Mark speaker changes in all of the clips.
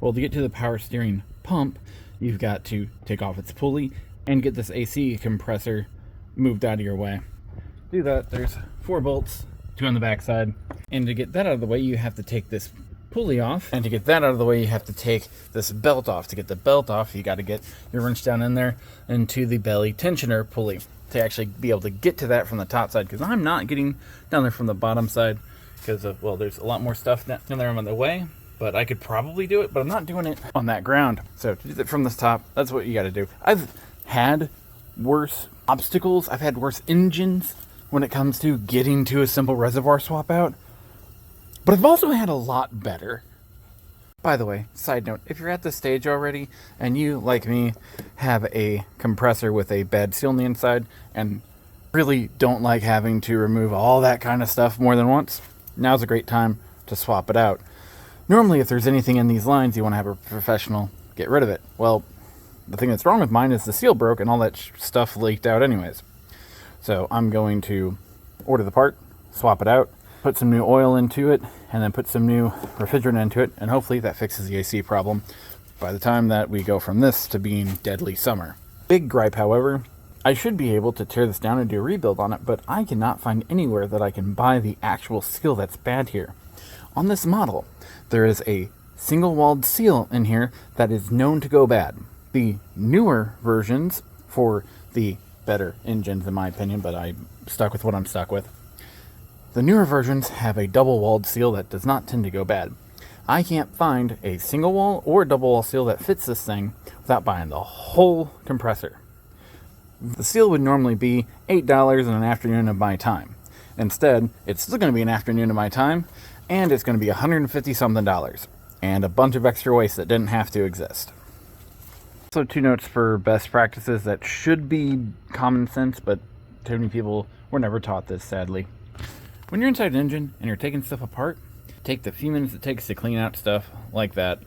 Speaker 1: Well, to get to the power steering pump, you've got to take off its pulley and get this AC compressor moved out of your way. To do that, there's 4 bolts, 2 on the back side. And to get that out of the way, you have to take this pulley off. And to get that out of the way, you have to take this belt off. To get the belt off, you got to get your wrench down in there into the belly tensioner pulley to actually be able to get to that from the top side, because I'm not getting down there from the bottom side because of, well, there's a lot more stuff down there on the way. But I could probably do it, but I'm not doing it on that ground. So to do it from this top, that's what you got to do. I've had worse obstacles. I've had worse engines when it comes to getting to a simple reservoir swap out. But I've also had a lot better. By the way, side note, if you're at this stage already and you, like me, have a compressor with a bad seal on the inside and really don't like having to remove all that kind of stuff more than once, now's a great time to swap it out. Normally, if there's anything in these lines, you want to have a professional get rid of it. Well, the thing that's wrong with mine is the seal broke and all that stuff leaked out anyways. So I'm going to order the part, swap it out, put some new oil into it, and then put some new refrigerant into it, and hopefully that fixes the AC problem by the time that we go from this to being deadly summer. Big gripe, however, I should be able to tear this down and do a rebuild on it, but I cannot find anywhere that I can buy the actual seal that's bad here. On this model, there is a single-walled seal in here that is known to go bad. The newer versions for the better engines, in my opinion, but I'm stuck with what I'm stuck with. The newer versions have a double-walled seal that does not tend to go bad. I can't find a single-wall or double-wall seal that fits this thing without buying the whole compressor. The seal would normally be $8 in an afternoon of my time. Instead, it's still going to be an afternoon of my time, and it's going to be $150 something, and a bunch of extra waste that didn't have to exist. So 2 notes for best practices that should be common sense, but too many people were never taught this, sadly. When you're inside an engine and you're taking stuff apart, take the few minutes it takes to clean out stuff like that.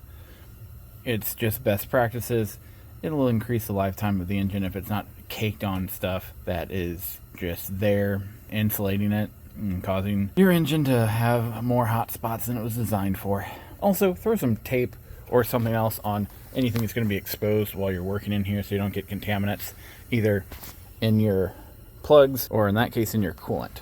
Speaker 1: It's just best practices. It'll increase the lifetime of the engine if it's not caked on stuff that is just there, insulating it and causing your engine to have more hot spots than it was designed for. Also, throw some tape or something else on anything that's going to be exposed while you're working in here so you don't get contaminants either in your plugs or in that case in your coolant.